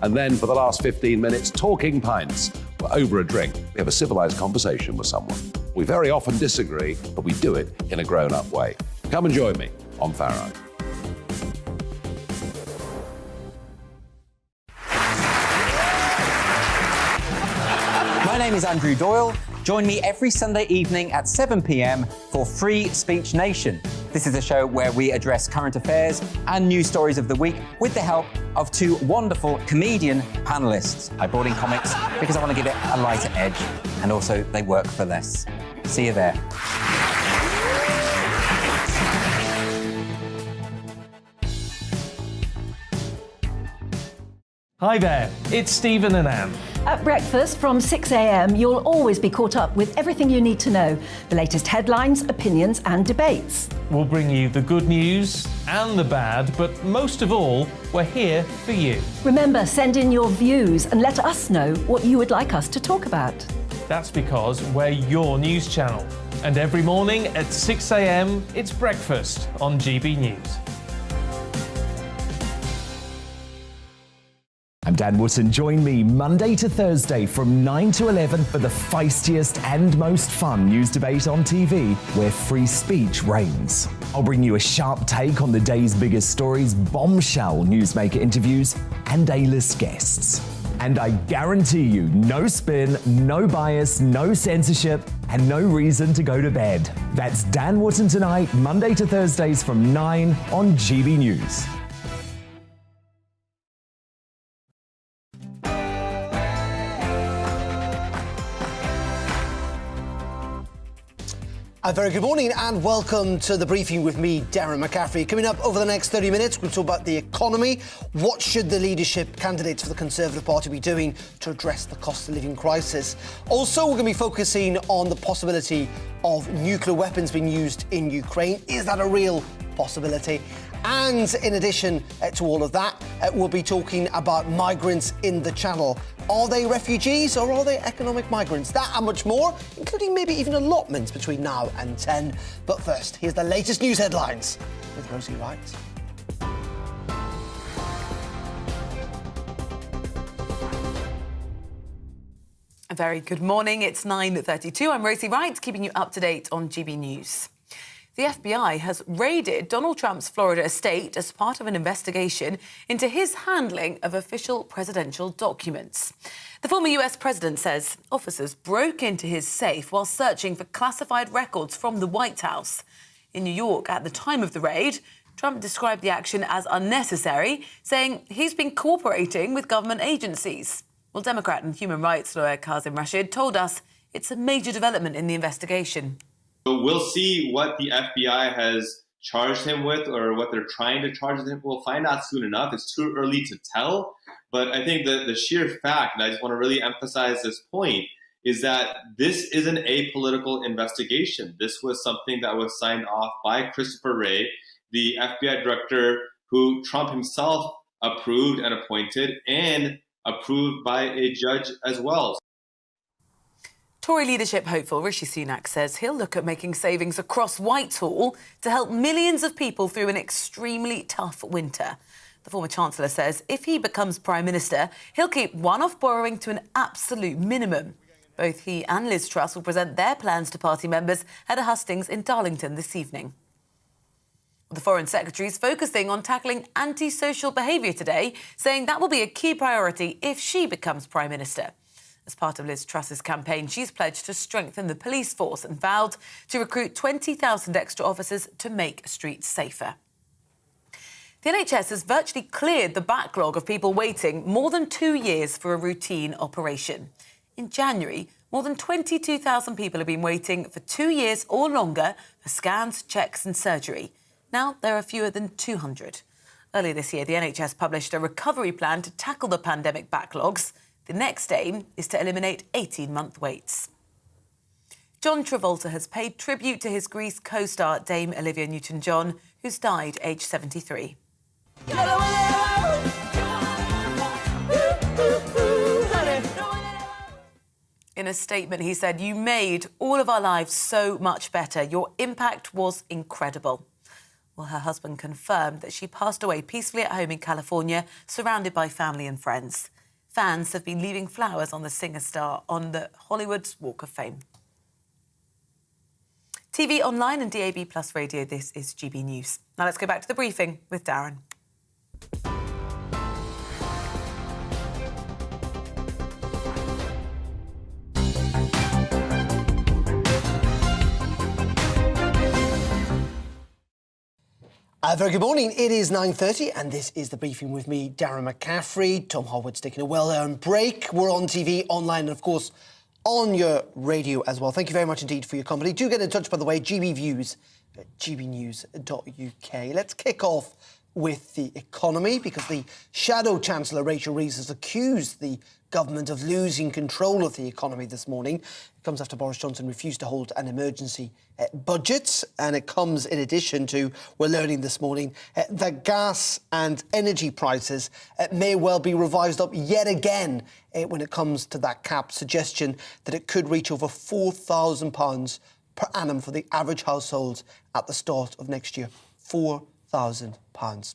And then for the last 15 minutes, talking pints. We're over a drink. We have a civilised conversation with someone. We very often disagree, but we do it in a grown-up way. Come and join me on Farrow. My name is Andrew Doyle. Join me every Sunday evening at 7 p.m. for Free Speech Nation. This is a show where we address current affairs and news stories of the week with the help of two wonderful comedian panellists. I brought in comics because I want to give it a lighter edge, and also they work for less. See you there. Hi there, it's Stephen and Anne. At breakfast from 6 a.m, you'll always be caught up with everything you need to know, the latest headlines, opinions and debates. We'll bring you the good news and the bad, but most of all, we're here for you. Remember, send in your views and let us know what you would like us to talk about. That's because we're your news channel. And every morning at 6 a.m, it's breakfast on GB News. I'm Dan Wootton. Join me Monday to Thursday from 9 to 11 for the feistiest and most fun news debate on TV, where free speech reigns. I'll bring you a sharp take on the day's biggest stories, bombshell newsmaker interviews, and A-list guests. And I guarantee you, no spin, no bias, no censorship, and no reason to go to bed. That's Dan Wootton Tonight, Monday to Thursdays from 9 on GB News. A very good morning and welcome to the briefing with me, Darren McCaffrey. Coming up over the next 30 minutes, we'll talk about the economy. What should the leadership candidates for the Conservative Party be doing to address the cost of living crisis? Also, we're going to be focusing on the possibility of nuclear weapons being used in Ukraine. Is that a real possibility? And in addition to all of that, we'll be talking about migrants in the Channel. Are they refugees or are they economic migrants? That and much more, including maybe even allotments between now and 10. But first, here's the latest news headlines with Rosie Wright. A very good morning. It's 9:32. I'm Rosie Wright, keeping you up to date on GB News. The FBI has raided Donald Trump's Florida estate as part of an investigation into his handling of official presidential documents. The former US president says officers broke into his safe while searching for classified records from the White House. In New York, at the time of the raid, Trump described the action as unnecessary, saying he's been cooperating with government agencies. Well, Democrat and human rights lawyer Kazim Rashid told us it's a major development in the investigation. So we'll see what the FBI has charged him with or what they're trying to charge him. We'll find out soon enough. It's too early to tell. But I think that the sheer fact, and I just want to really emphasize this point, is that this is an apolitical investigation. This was something that was signed off by Christopher Wray, the FBI director who Trump himself approved and appointed, and approved by a judge as well. Tory leadership hopeful Rishi Sunak says he'll look at making savings across Whitehall to help millions of people through an extremely tough winter. The former Chancellor says if he becomes Prime Minister, he'll keep one-off borrowing to an absolute minimum. Both he and Liz Truss will present their plans to party members at a hustings in Darlington this evening. The Foreign Secretary is focusing on tackling antisocial behaviour today, saying that will be a key priority if she becomes Prime Minister. As part of Liz Truss's campaign, she's pledged to strengthen the police force and vowed to recruit 20,000 extra officers to make streets safer. The NHS has virtually cleared the backlog of people waiting more than 2 years for a routine operation. In January, more than 22,000 people have been waiting for 2 years or longer for scans, checks and surgery. Now there are fewer than 200. Earlier this year, the NHS published a recovery plan to tackle the pandemic backlogs. The next aim is to eliminate 18-month waits. John Travolta has paid tribute to his Grease co-star Dame Olivia Newton-John, who's died aged 73. In a statement, he said, "You made all of our lives so much better. Your impact was incredible." Well, her husband confirmed that she passed away peacefully at home in California, surrounded by family and friends. Fans have been leaving flowers on the singer-star on the Hollywood's Walk of Fame. TV, online and DAB+ radio, this is GB News. Now let's go back to the briefing with Darren. Very good morning. It is 9:30 and this is the briefing with me, Darren McCaffrey. Tom Harwood's taking a well-earned break. We're on TV, online and, of course, on your radio as well. Thank you very much indeed for your company. Do get in touch, by the way, GBViews at gbnews.uk. Let's kick off with the economy because the Shadow Chancellor, Rachel Reeves, has accused the government of losing control of the economy this morning. It comes after Boris Johnson refused to hold an emergency budget, and it comes in addition to, we're learning this morning, that gas and energy prices may well be revised up yet again when it comes to that cap suggestion that it could reach over £4,000 per annum for the average household at the start of next year. £4,000.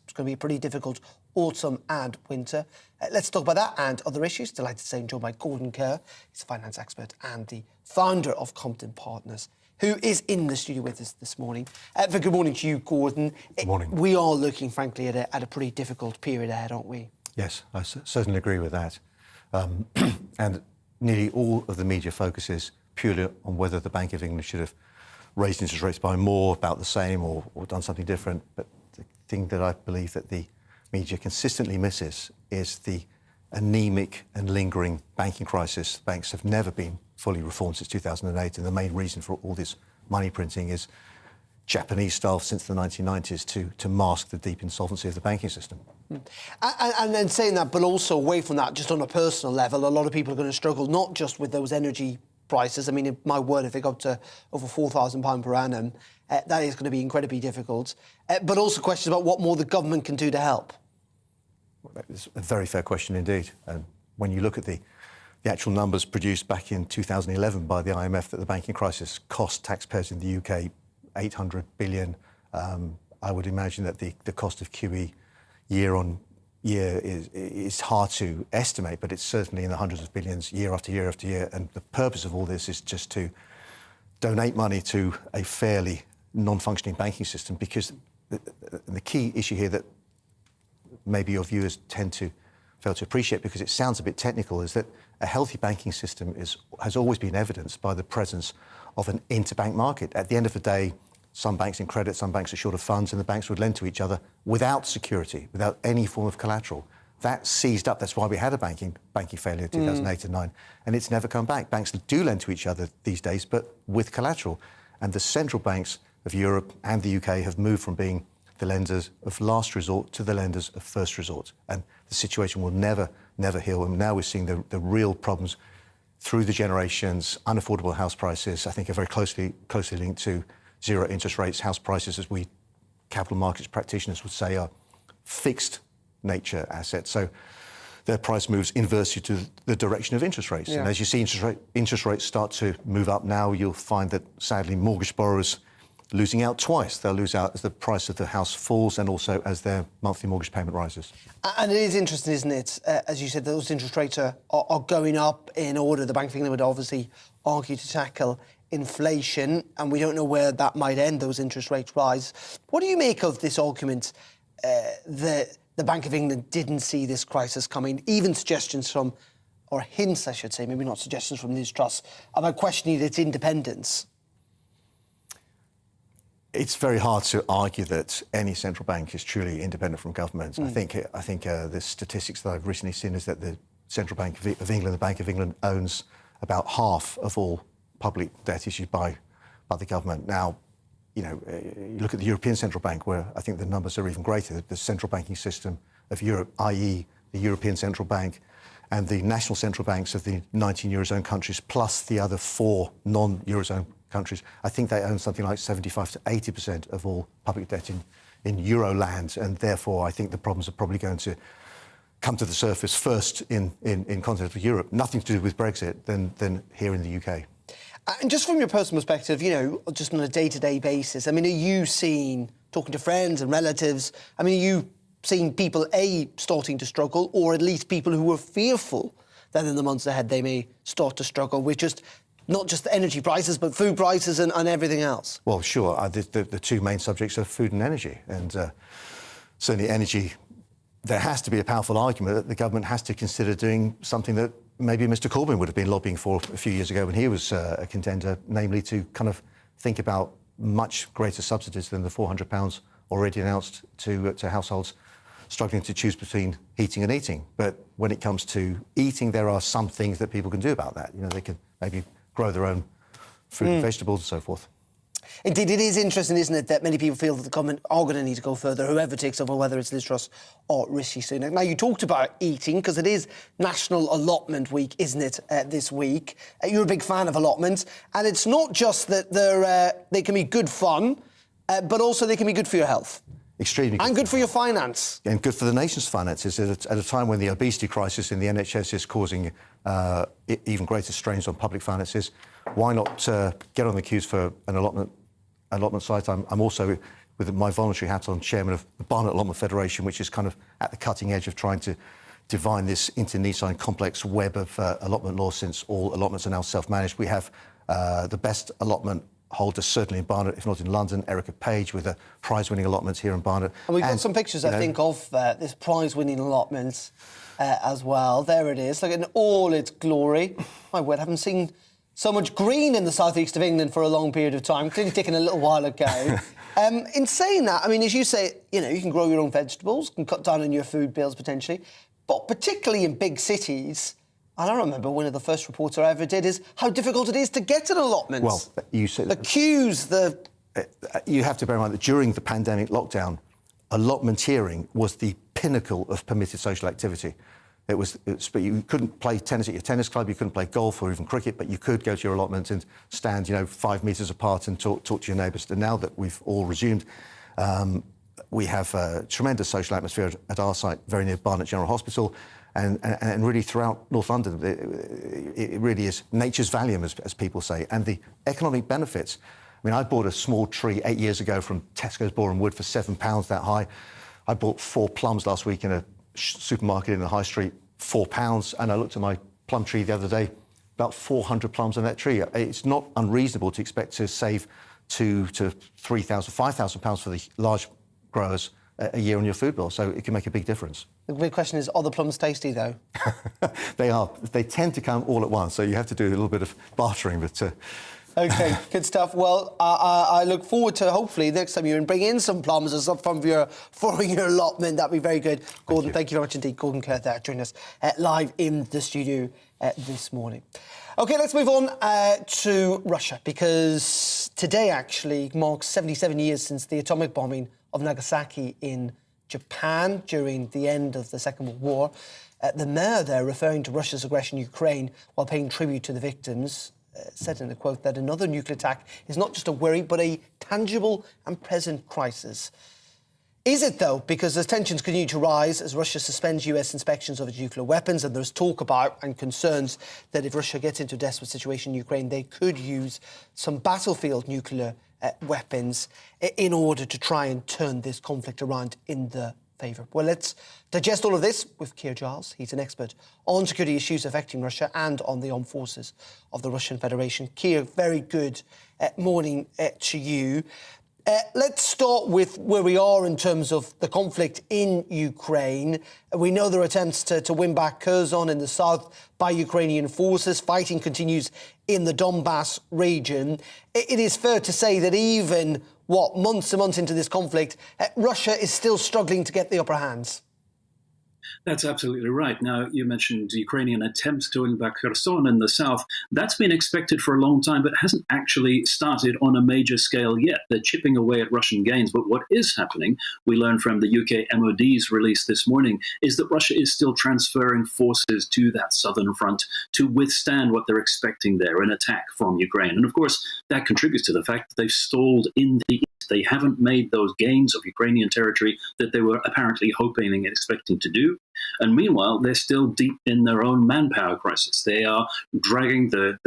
It's going to be a pretty difficult autumn and winter. Let's talk about that and other issues. Delighted to say I'm joined by Gordon Kerr. He's a finance expert and the founder of Compton Partners, who is in the studio with us this morning. Very good morning to you, Gordon. Good morning. We are looking, frankly, at a pretty difficult period ahead, aren't we? Yes, I certainly agree with that. And nearly all of the media focuses purely on whether the Bank of England should have raised interest rates by more, about the same, or done something different. But the thing that I believe that the media consistently misses is the anemic and lingering banking crisis. Banks have never been fully reformed since 2008, and the main reason for all this money printing is Japanese style since the 1990s to mask the deep insolvency of the banking system. And then saying that, but also away from that, just on a personal level, a lot of people are going to struggle not just with those energy prices. I mean, my word, if they go up to over £4,000 per annum, that is going to be incredibly difficult. But also questions about what more the government can do to help. It's a very fair question indeed. And when you look at the actual numbers produced back in 2011 by the IMF that the banking crisis cost taxpayers in the UK 800 billion, I would imagine that the cost of QE year on year is hard to estimate, but it's certainly in the hundreds of billions year after year after year. And the purpose of all this is just to donate money to a fairly non-functioning banking system, because the key issue here that maybe your viewers tend to fail to appreciate, because it sounds a bit technical, is that a healthy banking system has always been evidenced by the presence of an interbank market. At the end of the day, some banks in credit, some banks are short of funds, and the banks would lend to each other without security, without any form of collateral. That seized up. That's why we had a banking failure in 2008 and 9, and it's never come back. Banks do lend to each other these days, but with collateral. And the central banks of Europe and the UK have moved from being the lenders of last resort to the lenders of first resort. And the situation will never heal. And now we're seeing the real problems through the generations. Unaffordable house prices, I think, are very closely linked to zero interest rates. House prices, as we capital markets practitioners would say, are fixed nature assets. So their price moves inversely to the direction of interest rates. Yeah. And as you see interest rates start to move up now, you'll find that, sadly, mortgage borrowers losing out twice. They'll lose out as the price of the house falls and also as their monthly mortgage payment rises. And it is interesting, isn't it? As you said, those interest rates are going up in order. The Bank of England would obviously argue to tackle inflation, and we don't know where that might end, those interest rates rise. What do you make of this argument that the Bank of England didn't see this crisis coming? Even suggestions from, or hints, I should say, maybe not suggestions from Liz Truss, about questioning its independence. It's very hard to argue that any central bank is truly independent from government. I think the statistics that I've recently seen is that the Central Bank of England, the Bank of England, owns about half of all public debt issued by the government. Now, you look at the European Central Bank, where I think the numbers are even greater. The central banking system of Europe, i.e. the European Central Bank and the national central banks of the 19 Eurozone countries, plus the other 4 non-Eurozone countries, I think they own something like 75 to 80% of all public debt in Euroland, and therefore I think the problems are probably going to come to the surface first in continental Europe. Nothing to do with Brexit than here in the UK. And just from your personal perspective, you know, just on a day-to-day basis, I mean, are you seeing, talking to friends and relatives, I mean, are you seeing people, A, starting to struggle, or at least people who were fearful that in the months ahead they may start to struggle with just not just the energy prices, but food prices and everything else? Well, sure. The two main subjects are food and energy. And certainly energy, there has to be a powerful argument that the government has to consider doing something that maybe Mr Corbyn would have been lobbying for a few years ago when he was a contender, namely to kind of think about much greater subsidies than the £400 already announced to households struggling to choose between heating and eating. But when it comes to eating, there are some things that people can do about that. You know, they can maybe grow their own fruit and vegetables and so forth. Indeed, it is interesting, isn't it, that many people feel that the government are going to need to go further, whoever takes over, whether it's Liz Truss or Rishi Sunak. Now, you talked about eating, because it is National Allotment Week, isn't it, this week? You're a big fan of allotments, and it's not just that they can be good fun, but also they can be good for your health. Extremely good. And good for your finance. And good for the nation's finances at a time when the obesity crisis in the NHS is causing even greater strains on public finances. Why not get on the queues for an allotment site? I'm also, with my voluntary hat on, chairman of the Barnet Allotment Federation, which is kind of at the cutting edge of trying to divine this internecine complex web of allotment law, since all allotments are now self-managed. We have the best allotment holder, certainly in Barnet, if not in London, Erica Page, with a prize-winning allotment here in Barnet. And we've got some pictures, I think, of this prize-winning allotment as well. There it is, look in all its glory. My word, I haven't seen so much green in the southeast of England for a long period of time, clearly taken a little while ago. In saying that, I mean, as you say, you know, you can grow your own vegetables, can cut down on your food bills potentially, but particularly in big cities, and I remember one of the first reports I ever did is how difficult it is to get an allotment. Well, you said the queues, you have to bear in mind that during the pandemic lockdown, allotmenteering was the pinnacle of permitted social activity. But you couldn't play tennis at your tennis club, you couldn't play golf or even cricket, but you could go to your allotment and stand, 5 metres apart and talk to your neighbours. And now that we've all resumed, we have a tremendous social atmosphere at our site, very near Barnet General Hospital, and really throughout North London. It really is nature's valium, as people say, and the economic benefits. I mean, I bought a small tree 8 years ago from Tesco's Boreham Wood for £7 that high. I bought 4 plums last week in a supermarket in the high street, £4, and I looked at my plum tree the other day, about 400 plums on that tree. It's not unreasonable to expect to save £2,000 to £3,000, £5,000 for the large growers a year on your food bill, so it can make a big difference. The big question is, are the plums tasty, though? They are. They tend to come all at once, so you have to do a little bit of bartering, but... OK, good stuff. Well, I look forward to, hopefully, next time you bring in some plums or some from your allotment. That'd be very good. Gordon, thank you very much indeed. Gordon Kerr there joining us live in the studio this morning. OK, let's move on to Russia, because today actually marks 77 years since the atomic bombing of Nagasaki in Japan during the end of the Second World War. The mayor there, referring to Russia's aggression in Ukraine while paying tribute to the victims, said in a quote that another nuclear attack is not just a worry, but a tangible and present crisis. Is it, though? Because as tensions continue to rise, as Russia suspends US inspections of its nuclear weapons, and there's talk about and concerns that if Russia gets into a desperate situation in Ukraine, they could use some battlefield nuclear weapons in order to try and turn this conflict around in the favour. Well, let's digest all of this with Keir Giles. He's an expert on security issues affecting Russia and on the armed forces of the Russian Federation. Keir, very good morning to you. Let's start with where we are in terms of the conflict in Ukraine. We know there are attempts to win back Kherson in the south by Ukrainian forces. Fighting continues in the Donbass region. It is fair to say that even, months and months into this conflict, Russia is still struggling to get the upper hands. That's absolutely right. Now, you mentioned Ukrainian attempts to win back Kherson in the south. That's been expected for a long time, but hasn't actually started on a major scale yet. They're chipping away at Russian gains. But what is happening, we learned from the UK MOD's release this morning, is that Russia is still transferring forces to that southern front to withstand what they're expecting there, an attack from Ukraine. And of course, that contributes to the fact that they've stalled in the east. They haven't made those gains of Ukrainian territory that they were apparently hoping and expecting to do. And meanwhile, they're still deep in their own manpower crisis. They are dragging the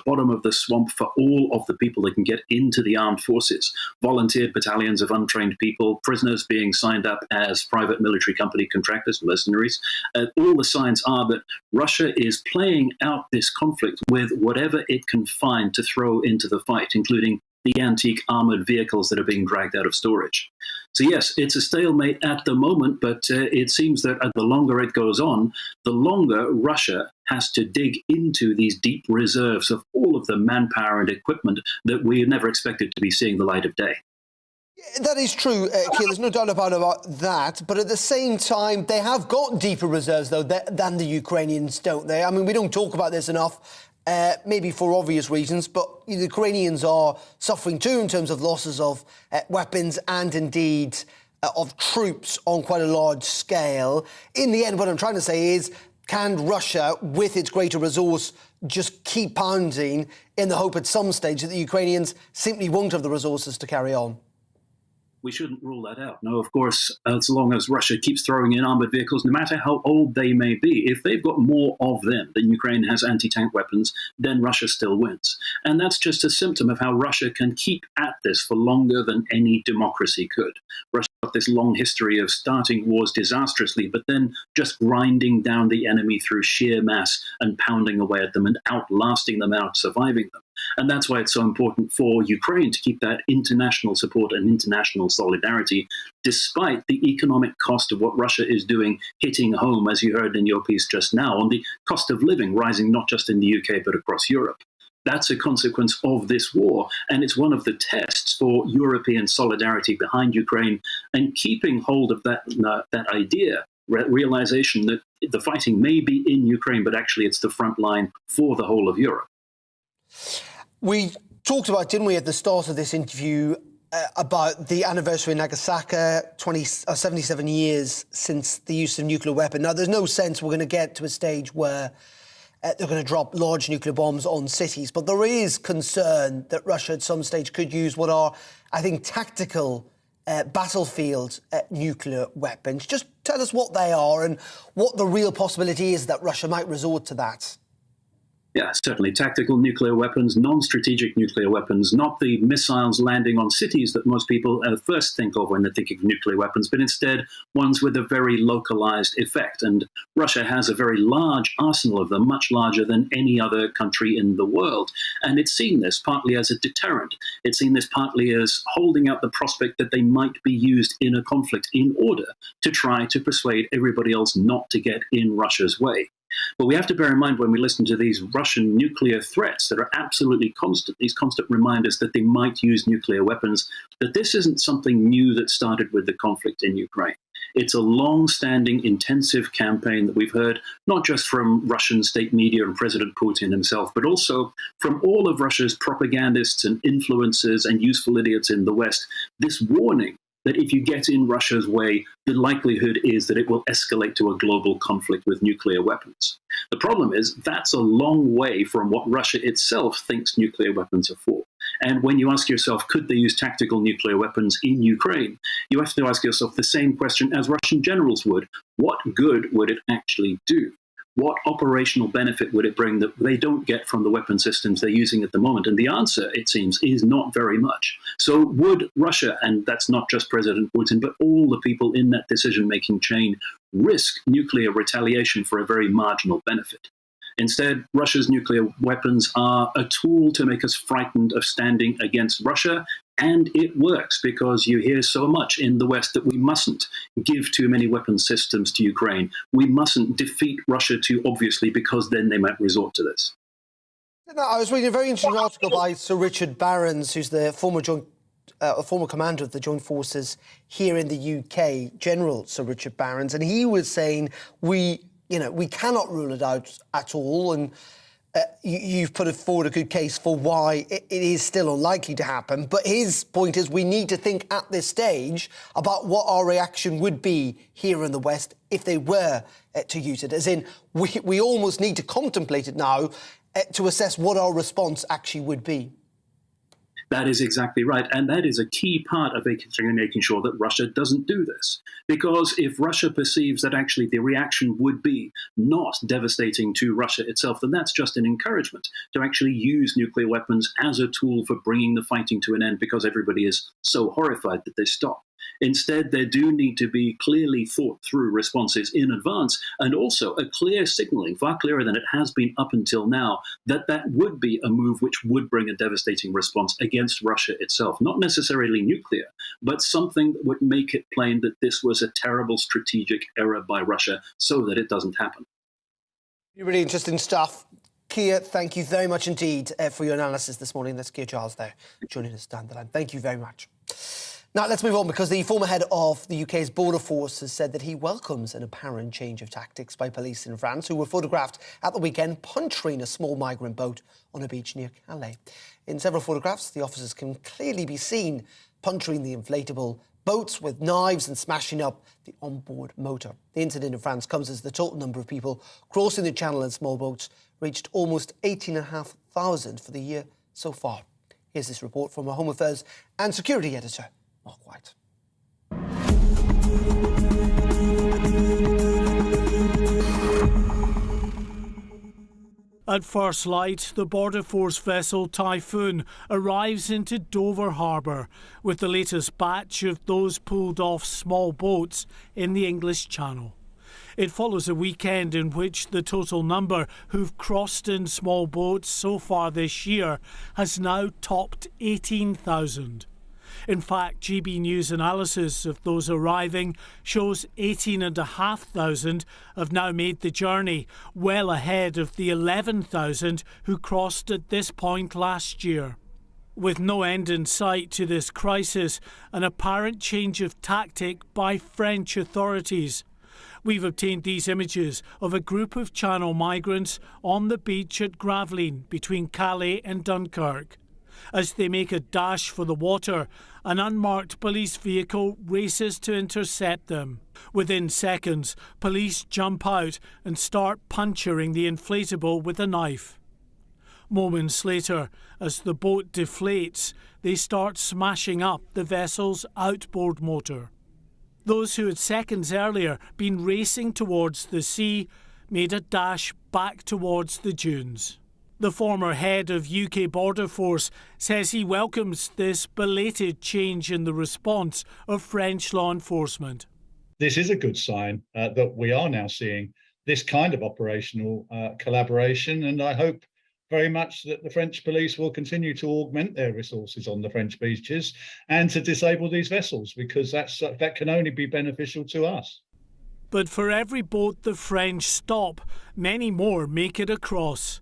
bottom of the swamp for all of the people that can get into the armed forces. Volunteered battalions of untrained people, prisoners being signed up as private military company contractors, mercenaries. All the signs are that Russia is playing out this conflict with whatever it can find to throw into the fight, including the antique armored vehicles that are being dragged out of storage. So yes, it's a stalemate at the moment, but it seems that the longer it goes on, the longer Russia has to dig into these deep reserves of all of the manpower and equipment that we had never expected to be seeing the light of day. That is true, Keir, there's no doubt about that. But at the same time, they have got deeper reserves, though, than the Ukrainians, don't they? I mean, we don't talk about this enough. Maybe for obvious reasons, but the Ukrainians are suffering too in terms of losses of weapons and indeed of troops on quite a large scale. In the end, what I'm trying to say is, can Russia, with its greater resource, just keep pounding in the hope at some stage that the Ukrainians simply won't have the resources to carry on? We shouldn't rule that out. No, of course, as long as Russia keeps throwing in armored vehicles, no matter how old they may be, if they've got more of them than Ukraine has anti-tank weapons, then Russia still wins. And that's just a symptom of how Russia can keep at this for longer than any democracy could. Russia's got this long history of starting wars disastrously, but then just grinding down the enemy through sheer mass and pounding away at them and outlasting them, out surviving them. And that's why it's so important for Ukraine to keep that international support and international solidarity, despite the economic cost of what Russia is doing hitting home, as you heard in your piece just now, on the cost of living rising not just in the UK but across Europe. That's a consequence of this war, and it's one of the tests for European solidarity behind Ukraine and keeping hold of that idea, realization that the fighting may be in Ukraine, but actually it's the front line for the whole of Europe. We talked about, didn't we, at the start of this interview, about the anniversary in Nagasaki, 77 years since the use of nuclear weapon. Now, there's no sense we're going to get to a stage where they're going to drop large nuclear bombs on cities, but there is concern that Russia at some stage could use what are, I think, tactical battlefield nuclear weapons. Just tell us what they are and what the real possibility is that Russia might resort to that. Yeah, certainly. Tactical nuclear weapons, non-strategic nuclear weapons, not the missiles landing on cities that most people first think of when they think of nuclear weapons, but instead ones with a very localized effect. And Russia has a very large arsenal of them, much larger than any other country in the world. And it's seen this partly as a deterrent. It's seen this partly as holding out the prospect that they might be used in a conflict in order to try to persuade everybody else not to get in Russia's way. But we have to bear in mind when we listen to these Russian nuclear threats that are absolutely constant, these constant reminders that they might use nuclear weapons, that this isn't something new that started with the conflict in Ukraine. It's a long-standing, intensive campaign that we've heard not just from Russian state media and President Putin himself, but also from all of Russia's propagandists and influencers and useful idiots in the West, this warning that if you get in Russia's way, the likelihood is that it will escalate to a global conflict with nuclear weapons. The problem is that's a long way from what Russia itself thinks nuclear weapons are for. And when you ask yourself, could they use tactical nuclear weapons in Ukraine, you have to ask yourself the same question as Russian generals would. What good would it actually do? What operational benefit would it bring that they don't get from the weapon systems they're using at the moment? And the answer, it seems, is not very much. So would Russia, and that's not just President Putin, but all the people in that decision-making chain, risk nuclear retaliation for a very marginal benefit? Instead, Russia's nuclear weapons are a tool to make us frightened of standing against Russia, and it works because you hear so much in the West that we mustn't give too many weapon systems to Ukraine. We mustn't defeat Russia too obviously because then they might resort to this. Now, I was reading a very interesting article by Sir Richard Barrons, who's the former commander of the Joint Forces here in the UK, General Sir Richard Barrons, and he was saying we cannot rule it out at all, and you've put forward a good case for why it is still unlikely to happen. But his point is we need to think at this stage about what our reaction would be here in the West if they were to use it. As in, we almost need to contemplate it now to assess what our response actually would be. That is exactly right. And that is a key part of making sure that Russia doesn't do this. Because if Russia perceives that actually the reaction would be not devastating to Russia itself, then that's just an encouragement to actually use nuclear weapons as a tool for bringing the fighting to an end, because everybody is so horrified that they stop. Instead, there do need to be clearly thought through responses in advance, and also a clear signaling, far clearer than it has been up until now, that that would be a move which would bring a devastating response against Russia itself. Not necessarily nuclear, but something that would make it plain that this was a terrible strategic error by Russia so that it doesn't happen. Really interesting stuff. Keir, thank you very much indeed for your analysis this morning. That's Keir Charles there joining us down the line. Thank you very much. Now, let's move on, because the former head of the UK's border force has said that he welcomes an apparent change of tactics by police in France, who were photographed at the weekend puncturing a small migrant boat on a beach near Calais. In several photographs, the officers can clearly be seen puncturing the inflatable boats with knives and smashing up the onboard motor. The incident in France comes as the total number of people crossing the channel in small boats reached almost 18,500 for the year so far. Here's this report from our Home Affairs and Security Editor, Mark White. At first light, the Border Force vessel Typhoon arrives into Dover Harbour with the latest batch of those pulled off small boats in the English Channel. It follows a weekend in which the total number who've crossed in small boats so far this year has now topped 18,000. In fact, GBNews analysis of those arriving shows 18,500 have now made the journey, well ahead of the 11,000 who crossed at this point last year. With no end in sight to this crisis, an apparent change of tactic by French authorities. We've obtained these images of a group of Channel migrants on the beach at Gravelines between Calais and Dunkirk. As they make a dash for the water, an unmarked police vehicle races to intercept them. Within seconds, police jump out and start puncturing the inflatable with a knife. Moments later, as the boat deflates, they start smashing up the vessel's outboard motor. Those who had seconds earlier been racing towards the sea made a dash back towards the dunes. The former head of UK Border Force says he welcomes this belated change in the response of French law enforcement. This is a good sign that we are now seeing this kind of operational collaboration, and I hope very much that the French police will continue to augment their resources on the French beaches and to disable these vessels, because that can only be beneficial to us. But for every boat the French stop, many more make it across.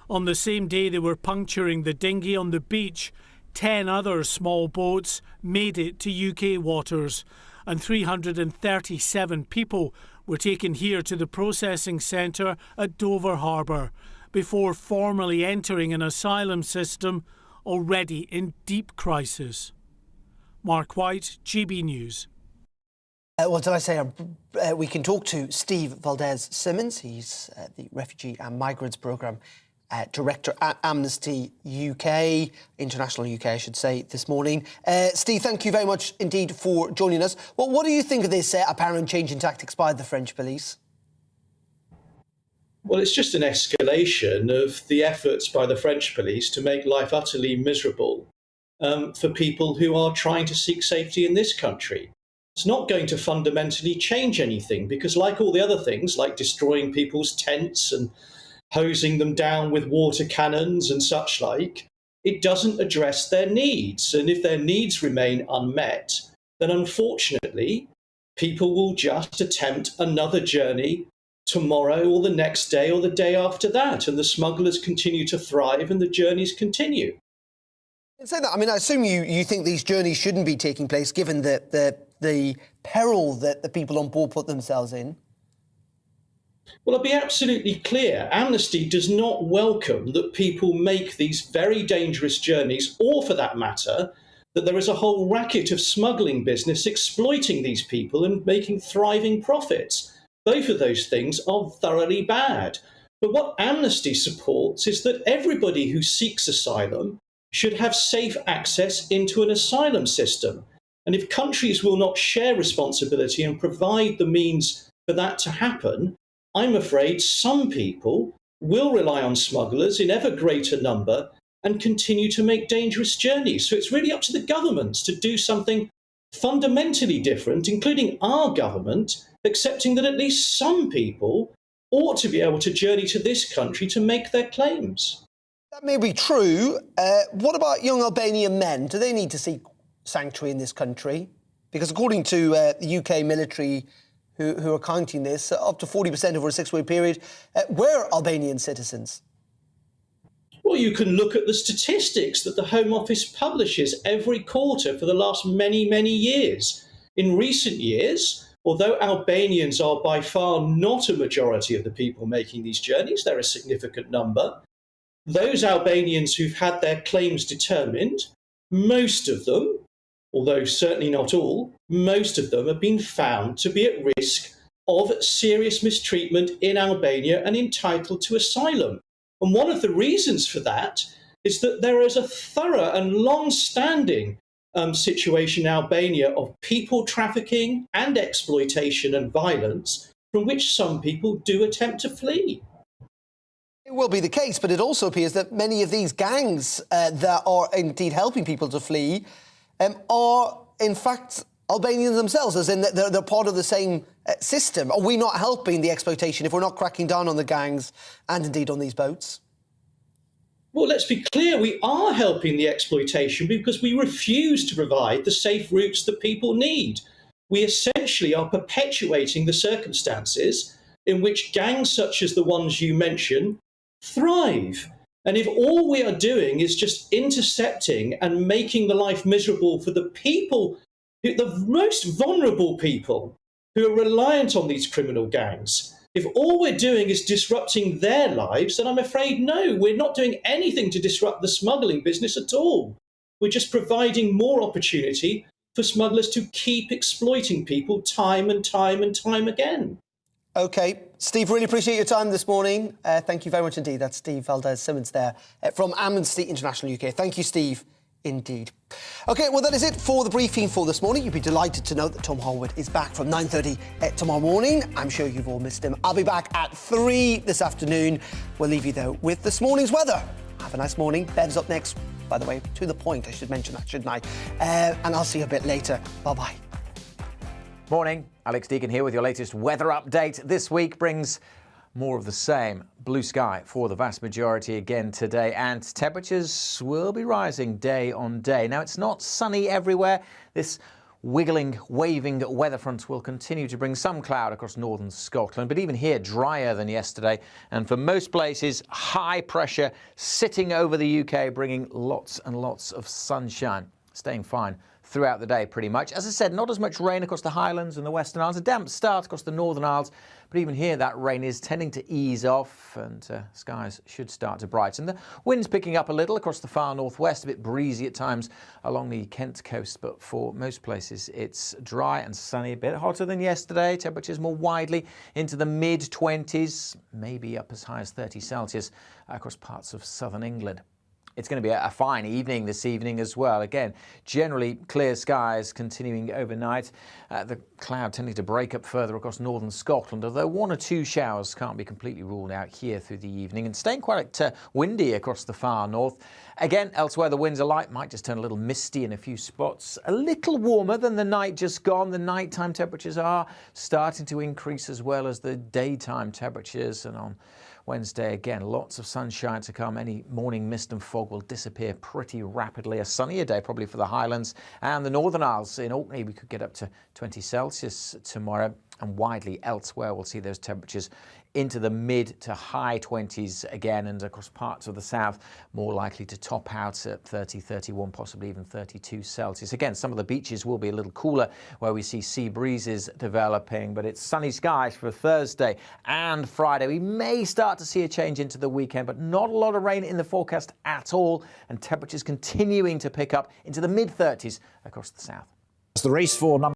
On the same day they were puncturing the dinghy on the beach, 10 other small boats made it to UK waters, and 337 people were taken here to the processing centre at Dover Harbour before formally entering an asylum system already in deep crisis. Mark White, GB News. Well, did I say we can talk to Steve Valdez-Simmons. He's the Refugee and Migrants Programme Director at Amnesty UK, International UK, I should say, this morning. Steve, thank you very much indeed for joining us. Well, what do you think of this apparent change in tactics by the French police? Well, it's just an escalation of the efforts by the French police to make life utterly miserable for people who are trying to seek safety in this country. It's not going to fundamentally change anything, because like all the other things, like destroying people's tents and hosing them down with water cannons and such like, it doesn't address their needs. And if their needs remain unmet, then unfortunately, people will just attempt another journey tomorrow or the next day or the day after that. And the smugglers continue to thrive and the journeys continue. Say that. I mean, I assume you think these journeys shouldn't be taking place given the peril that the people on board put themselves in. Well, I'll be absolutely clear. Amnesty does not welcome that people make these very dangerous journeys, or for that matter, that there is a whole racket of smuggling business exploiting these people and making thriving profits. Both of those things are thoroughly bad. But what Amnesty supports is that everybody who seeks asylum should have safe access into an asylum system. And if countries will not share responsibility and provide the means for that to happen, I'm afraid some people will rely on smugglers in ever greater number and continue to make dangerous journeys. So it's really up to the governments to do something fundamentally different, including our government, accepting that at least some people ought to be able to journey to this country to make their claims. That may be true. What about young Albanian men? Do they need to seek sanctuary in this country? Because according to the UK military, who are counting this, up to 40% over a 6-week period were Albanian citizens. Well, you can look at the statistics that the Home Office publishes every quarter for the last many, many years. In recent years, although Albanians are by far not a majority of the people making these journeys, they're a significant number, those Albanians who've had their claims determined, most of them, although certainly not all, most of them have been found to be at risk of serious mistreatment in Albania and entitled to asylum. And one of the reasons for that is that there is a thorough and long-standing situation in Albania of people trafficking and exploitation and violence from which some people do attempt to flee. It will be the case, but it also appears that many of these gangs that are indeed helping people to flee are, in fact, Albanians themselves, as in they're part of the same system. Are we not helping the exploitation if we're not cracking down on the gangs and indeed on these boats? Well, let's be clear, we are helping the exploitation because we refuse to provide the safe routes that people need. We essentially are perpetuating the circumstances in which gangs such as the ones you mention thrive. And if all we are doing is just intercepting and making the life miserable for the people, the most vulnerable people who are reliant on these criminal gangs, if all we're doing is disrupting their lives, then I'm afraid, no, we're not doing anything to disrupt the smuggling business at all. We're just providing more opportunity for smugglers to keep exploiting people time and time and time again. OK. Steve, really appreciate your time this morning. Thank you very much indeed. That's Steve Valdez-Simmons there from Amnesty International UK. Thank you, Steve, indeed. OK, well, that is it for the briefing for this morning. You'd be delighted to know that Tom Harwood is back from 9:30 tomorrow morning. I'm sure you've all missed him. I'll be back at 3 this afternoon. We'll leave you, though, with this morning's weather. Have a nice morning. Bev's up next, by the way. To the point, I should mention that, shouldn't I? And I'll see you a bit later. Bye-bye. Morning, Alex Deacon here with your latest weather update. This week brings more of the same. Blue sky for the vast majority again today, and temperatures will be rising day on day. Now, it's not sunny everywhere. This wiggling, waving weather front will continue to bring some cloud across northern Scotland, but even here drier than yesterday. And for most places, high pressure sitting over the UK, bringing lots and lots of sunshine. Staying fine throughout the day, pretty much. As I said, not as much rain across the Highlands and the Western Isles. A damp start across the Northern Isles, but even here that rain is tending to ease off and skies should start to brighten. The wind's picking up a little across the far northwest, a bit breezy at times along the Kent coast, but for most places it's dry and sunny, a bit hotter than yesterday. Temperatures more widely into the mid-20s, maybe up as high as 30 Celsius across parts of southern England. It's going to be a fine evening this evening as well. Again, generally clear skies continuing overnight. The cloud tending to break up further across northern Scotland, although 1 or 2 showers can't be completely ruled out here through the evening. And staying quite windy across the far north. Again, elsewhere the winds are light, might just turn a little misty in a few spots. A little warmer than the night just gone. The nighttime temperatures are starting to increase as well as the daytime temperatures. And on Wednesday, again, lots of sunshine to come. Any morning mist and fog will disappear pretty rapidly. A sunnier day probably for the Highlands and the Northern Isles. In Orkney, we could get up to 20 Celsius tomorrow, and widely elsewhere we'll see those temperatures into the mid to high 20s again, and across parts of the south more likely to top out at 30, 31, possibly even 32 Celsius. Again, some of the beaches will be a little cooler where we see sea breezes developing, but it's sunny skies for Thursday and Friday. We may start to see a change into the weekend, but not a lot of rain in the forecast at all, and temperatures continuing to pick up into the mid-30s across the south. The race for number